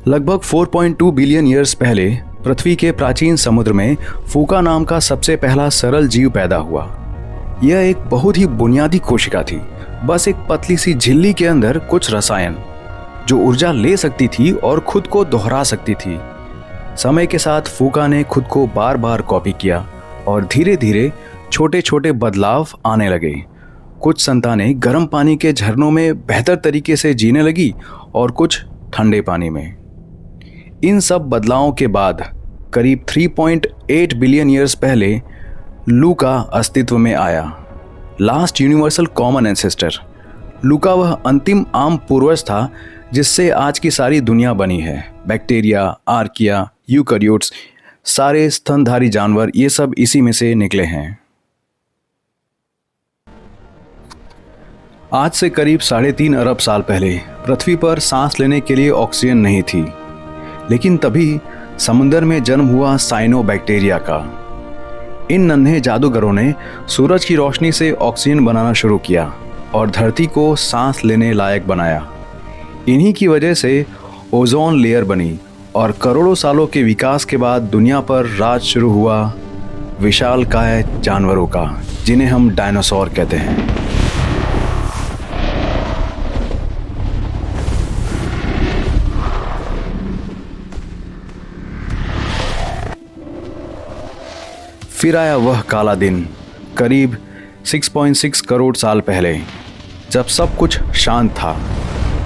लगभग 4.2 billion years पहले पृथ्वी के प्राचीन समुद्र में फूका नाम का सबसे पहला सरल जीव पैदा हुआ। यह एक बहुत ही बुनियादी कोशिका थी, बस एक पतली सी झिल्ली के अंदर कुछ रसायन जो ऊर्जा ले सकती थी और खुद को दोहरा सकती थी। समय के साथ फूका ने खुद को बार बार कॉपी किया और धीरे धीरे छोटे छोटे बदलाव आने लगे। कुछ संतानें गर्म पानी के झरनों में बेहतर तरीके से जीने लगी और कुछ ठंडे पानी में। इन सब बदलावों के बाद करीब 3.8 बिलियन ईयर्स पहले लूका अस्तित्व में आया। Last universal common ancestor. लूका वह अंतिम आम पूर्वज था जिससे आज की सारी दुनिया बनी है। बैक्टीरिया, आर्किया, यूकैरियोट्स, सारे स्तनधारी जानवर, ये सब इसी में से निकले हैं। आज से करीब 3.5 अरब साल पहले पृथ्वी पर सांस लेने के लिए ऑक्सीजन नहीं थी, लेकिन तभी समुद्र में जन्म हुआ साइनोबैक्टीरिया का। इन नन्हे जादूगरों ने सूरज की रोशनी से ऑक्सीजन बनाना शुरू किया और धरती को सांस लेने लायक बनाया। इन्हीं की वजह से ओजोन लेयर बनी और करोड़ों सालों के विकास के बाद दुनिया पर राज शुरू हुआ विशालकाय जानवरों का, जिन्हें हम डायनासोर कहते हैं। फिर आया वह काला दिन करीब 6.6 करोड़ साल पहले, जब सब कुछ शांत था।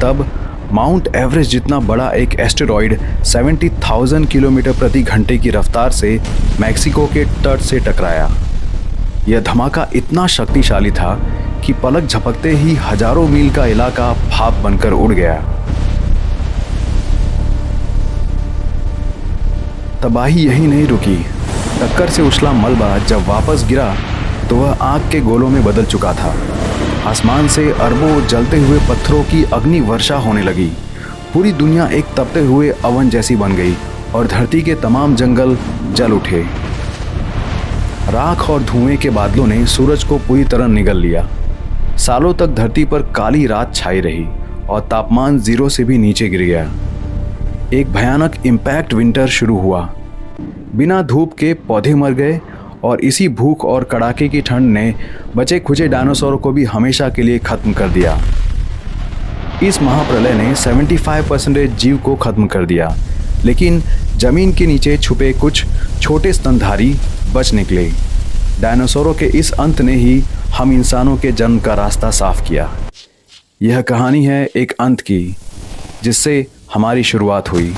तब माउंट एवरेस्ट जितना बड़ा एक एस्टेरॉयड 70,000 किलोमीटर प्रति घंटे की रफ्तार से मैक्सिको के तट से टकराया। यह धमाका इतना शक्तिशाली था कि पलक झपकते ही हजारों मील का इलाका भाप बनकर उड़ गया। तबाही यही नहीं रुकी। टक्कर से उछला मलबा जब वापस गिरा तो वह आग के गोलों में बदल चुका था। आसमान से अरबों जलते हुए पत्थरों की अग्नि वर्षा होने लगी। पूरी दुनिया एक तपते हुए अवन जैसी बन गई और धरती के तमाम जंगल जल उठे। राख और धुएं के बादलों ने सूरज को पूरी तरह निगल लिया। सालों तक धरती पर काली रात छाई रही और तापमान 0 से भी नीचे गिर गया। एक भयानक इम्पैक्ट विंटर शुरू हुआ। बिना धूप के पौधे मर गए और इसी भूख और कड़ाके की ठंड ने बचे खुचे डायनासोर को भी हमेशा के लिए खत्म कर दिया। इस महाप्रलय ने 75% जीव को खत्म कर दिया, लेकिन जमीन के नीचे छुपे कुछ छोटे स्तनधारी बच निकले। डायनासोरों के इस अंत ने ही हम इंसानों के जन्म का रास्ता साफ किया। यह कहानी है एक अंत की, जिससे हमारी शुरुआत हुई।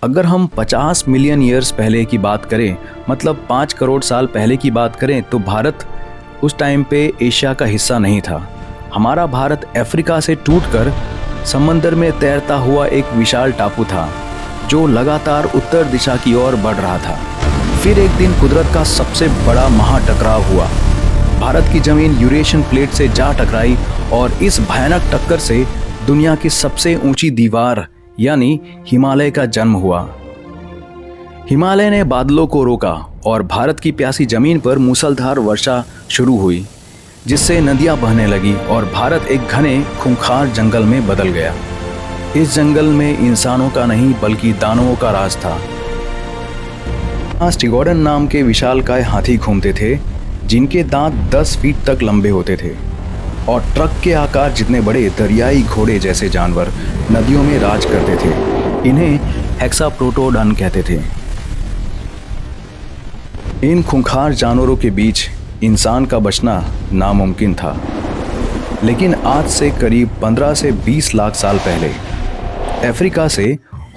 अगर हम 50 मिलियन ईयर्स पहले की बात करें, मतलब 5 करोड़ साल पहले की बात करें, तो भारत उस टाइम पे एशिया का हिस्सा नहीं था। हमारा भारत अफ्रीका से टूटकर समंदर में तैरता हुआ एक विशाल टापू था जो लगातार उत्तर दिशा की ओर बढ़ रहा था। फिर एक दिन कुदरत का सबसे बड़ा महाटकराव हुआ। भारत की जमीन यूरेशियन प्लेट से जा टकराई और इस भयानक टक्कर से दुनिया की सबसे ऊंची दीवार यानी हिमालय का जन्म हुआ। हिमालय ने बादलों को रोका और भारत की प्यासी जमीन पर मूसलाधार वर्षा शुरू हुई, जिससे नदियां बहने लगी और भारत एक घने खूंखार जंगल में बदल गया। इस जंगल में इंसानों का नहीं बल्कि दानवों का राज था। स्टिगोडन नाम के विशालकाय हाथी घूमते थे, जिनके दांत 10 फीट तक लंबे होते थे और ट्रक के आकार जितने बड़े दरियाई घोड़े जैसे जानवर नदियों में राज करते थे। इन्हें हेक्साप्रोटोडन कहते थे। इन खूंखार जानवरों के बीच इंसान का बचना नामुमकिन था, लेकिन आज से करीब 15 से 20 लाख साल पहले अफ्रीका से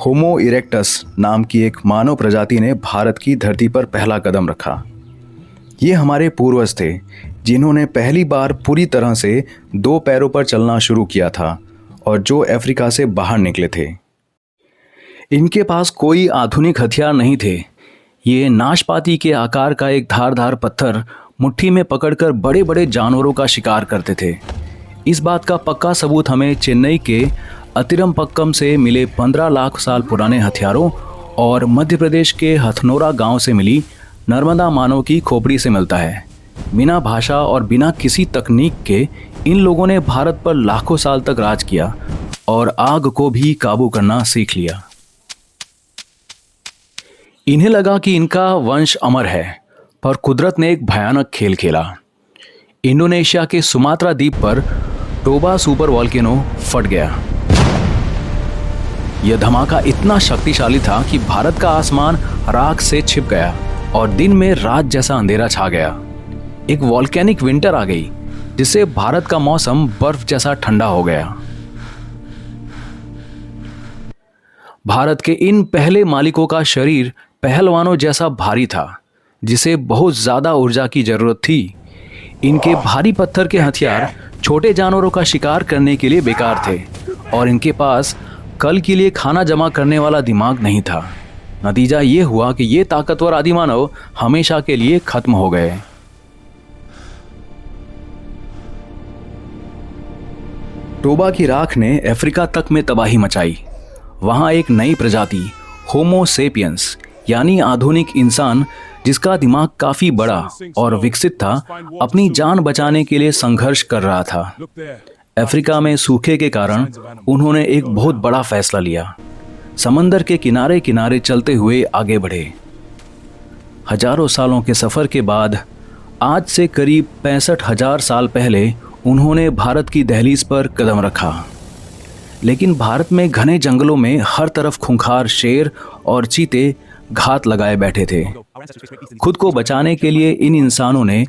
होमो इरेक्टस नाम की एक मानव प्रजाति ने भारत की धरती पर पहला कदम रखा। ये हमारे पूर्वज थे जिन्होंने पहली बार पूरी तरह से 2 पैरों पर चलना शुरू किया था और जो अफ्रीका से बाहर निकले थे। इनके पास कोई आधुनिक हथियार नहीं थे। ये नाशपाती के आकार का एक धारदार पत्थर मुट्ठी में पकड़कर बड़े बड़े जानवरों का शिकार करते थे। इस बात का पक्का सबूत हमें चेन्नई के अतिरमपक्कम से मिले 15 लाख साल पुराने हथियारों और मध्य प्रदेश के हथनोरा गांव से मिली नर्मदा मानव की खोपड़ी से मिलता है। बिना भाषा और बिना किसी तकनीक के इन लोगों ने भारत पर लाखों साल तक राज किया और आग को भी काबू करना सीख लिया। इन्हें लगा कि इनका वंश अमर है, पर कुदरत ने एक भयानक खेल खेला। इंडोनेशिया के सुमात्रा द्वीप पर टोबा सुपर वॉल्केनो फट गया। यह धमाका इतना शक्तिशाली था कि भारत का आसमान राख से छिप गया और दिन में रात जैसा अंधेरा छा गया। एक वॉल्केनिक विंटर आ गई, जिससे भारत का मौसम बर्फ जैसा ठंडा हो गया। भारत के इन पहले मालिकों का शरीर पहलवानों जैसा भारी था, जिसे बहुत ज्यादा ऊर्जा की जरूरत थी। इनके भारी पत्थर के हथियार छोटे जानवरों का शिकार करने के लिए बेकार थे और इनके पास कल के लिए खाना जमा करने वाला दिमाग नहीं था। नतीजा ये हुआ कि ये ताकतवर आदिमानव हमेशा के लिए खत्म हो गए। टोबा की राख ने अफ्रीका तक में तबाही मचाई। वहां एक नई प्रजाति होमो सेपियंस यानी आधुनिक इंसान, जिसका दिमाग काफी बड़ा और विकसित था, अपनी जान बचाने के लिए संघर्ष कर रहा था। अफ्रीका में सूखे के कारण उन्होंने एक बहुत बड़ा फैसला लिया। समंदर के किनारे किनारे चलते हुए आगे बढ़े। हजारों सालों के सफर के बाद आज से करीब 65,000 साल पहले उन्होंने भारत की दहलीज पर कदम रखा। लेकिन भारत में घने जंगलों में हर तरफ खूंखार शेर और चीते घात लगाए बैठे थे। खुद को बचाने के लिए इन इंसानों ने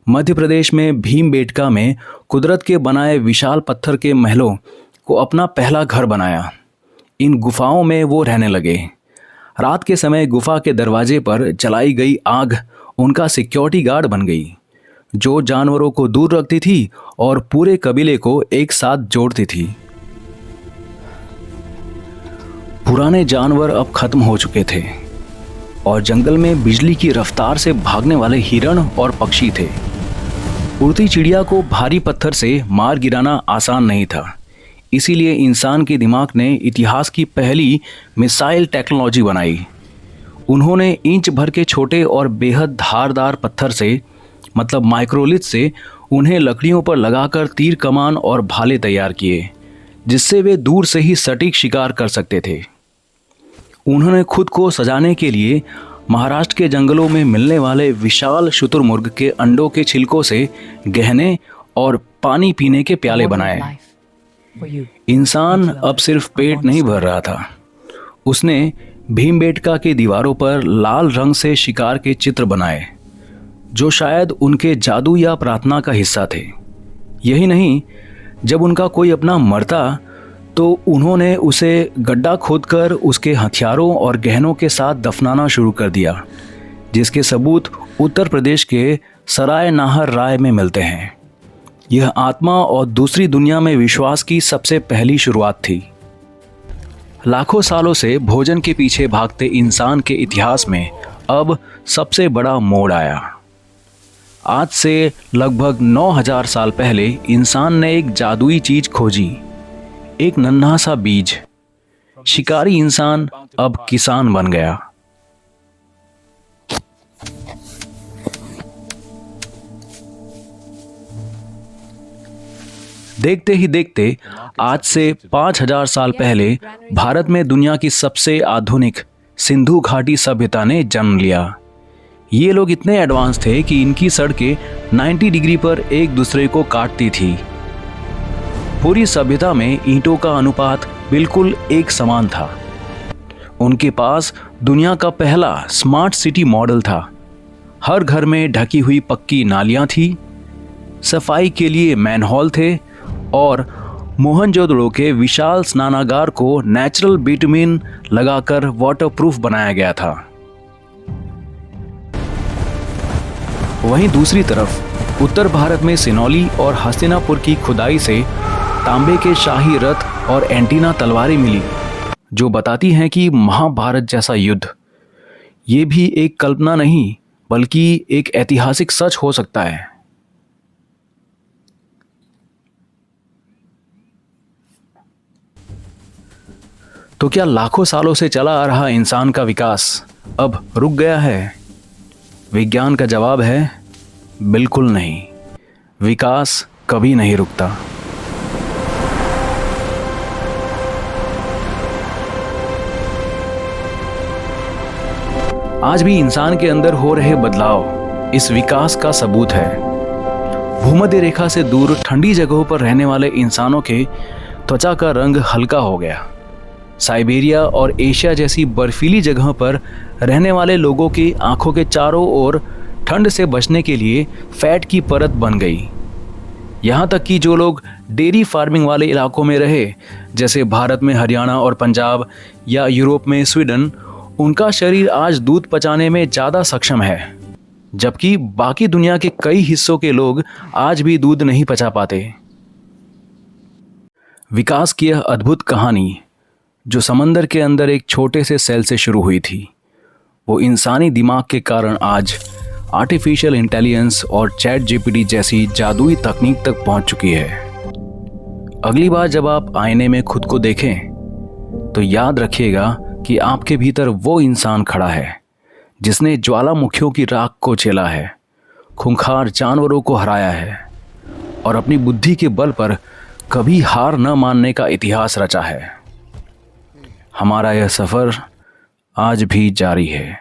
मध्य प्रदेश में भीमबेटका में कुदरत के बनाए विशाल पत्थर के महलों को अपना पहला घर बनाया। इन गुफाओं में वो रहने लगे। रात के समय गुफा के दरवाजे पर जलाई गई आग उनका सिक्योरिटी गार्ड बन गई, जो जानवरों को दूर रखती थी और पूरे कबीले को एक साथ जोड़ती थी। पुराने जानवर अब खत्म हो चुके थे और जंगल में बिजली की रफ्तार से भागने वाले हिरण और पक्षी थे। उड़ती चिड़िया को भारी पत्थर से मार गिराना आसान नहीं था, इसीलिए इंसान के दिमाग ने इतिहास की पहली मिसाइल टेक्नोलॉजी बनाई। उन्होंने इंच भर के छोटे और बेहद धारदार पत्थर से, मतलब माइक्रोलिथ से, उन्हें लकड़ियों पर लगाकर तीर कमान और भाले तैयार किए, जिससे वे दूर से ही सटीक शिकार कर सकते थे। उन्होंने खुद को सजाने के लिए महाराष्ट्र के जंगलों में मिलने वाले विशाल शुतुरमुर्ग के अंडों के छिलकों से गहने और पानी पीने के प्याले बनाए। इंसान अब सिर्फ पेट नहीं भर रहा था, उसने भीमबेटका की दीवारों पर लाल रंग से शिकार के चित्र बनाए, जो शायद उनके जादू या प्रार्थना का हिस्सा थे। यही नहीं, जब उनका कोई अपना मरता तो उन्होंने उसे गड्ढा खोदकर उसके हथियारों और गहनों के साथ दफनाना शुरू कर दिया, जिसके सबूत उत्तर प्रदेश के सराय नाहर राय में मिलते हैं। यह आत्मा और दूसरी दुनिया में विश्वास की सबसे पहली शुरुआत थी। लाखों सालों से भोजन के पीछे भागते इंसान के इतिहास में अब सबसे बड़ा मोड़ आया। आज से लगभग 9,000 साल पहले इंसान ने एक जादुई चीज खोजी, एक नन्हा सा बीज। शिकारी इंसान अब किसान बन गया। देखते ही देखते आज से 5,000 साल पहले भारत में दुनिया की सबसे आधुनिक सिंधु घाटी सभ्यता ने जन्म लिया। ये लोग इतने एडवांस थे कि इनकी सड़कें 90 डिग्री पर एक दूसरे को काटती थी। पूरी सभ्यता में ईंटों का अनुपात बिल्कुल एक समान था। उनके पास दुनिया का पहला स्मार्ट सिटी मॉडल था। हर घर में ढकी हुई पक्की नालियां थी, सफाई के लिए मैनहोल थे और मोहनजोदड़ो के विशाल स्नानागार को नेचुरल बिटुमिन लगाकर वाटरप्रूफ बनाया गया था। वहीं दूसरी तरफ उत्तर भारत में सिनौली और हस्तिनापुर की खुदाई से तांबे के शाही रथ और एंटीना तलवारें मिली, जो बताती हैं कि महाभारत जैसा युद्ध ये भी एक कल्पना नहीं बल्कि एक ऐतिहासिक सच हो सकता है। तो क्या लाखों सालों से चला आ रहा इंसान का विकास अब रुक गया है? विज्ञान का जवाब है बिल्कुल नहीं। विकास कभी नहीं रुकता। आज भी इंसान के अंदर हो रहे बदलाव इस विकास का सबूत है। भूमध्य रेखा से दूर ठंडी जगहों पर रहने वाले इंसानों के त्वचा का रंग हल्का हो गया। साइबेरिया और एशिया जैसी बर्फीली जगहों पर रहने वाले लोगों की आंखों के चारों ओर ठंड से बचने के लिए फैट की परत बन गई। यहाँ तक कि जो लोग डेयरी फार्मिंग वाले इलाकों में रहे, जैसे भारत में हरियाणा और पंजाब या यूरोप में स्वीडन, उनका शरीर आज दूध पचाने में ज़्यादा सक्षम है, जबकि बाकी दुनिया के कई हिस्सों के लोग आज भी दूध नहीं पचा पाते। विकास की यह अद्भुत कहानी जो समंदर के अंदर एक छोटे से सेल से शुरू हुई थी, वो इंसानी दिमाग के कारण आज आर्टिफिशियल इंटेलिजेंस और चैट जीपीटी जैसी जादुई तकनीक तक पहुंच चुकी है। अगली बार जब आप आईने में खुद को देखें तो याद रखिएगा कि आपके भीतर वो इंसान खड़ा है जिसने ज्वालामुखियों की राख को झेला है, खूंखार जानवरों को हराया है और अपनी बुद्धि के बल पर कभी हार न मानने का इतिहास रचा है। हमारा यह सफ़र आज भी जारी है।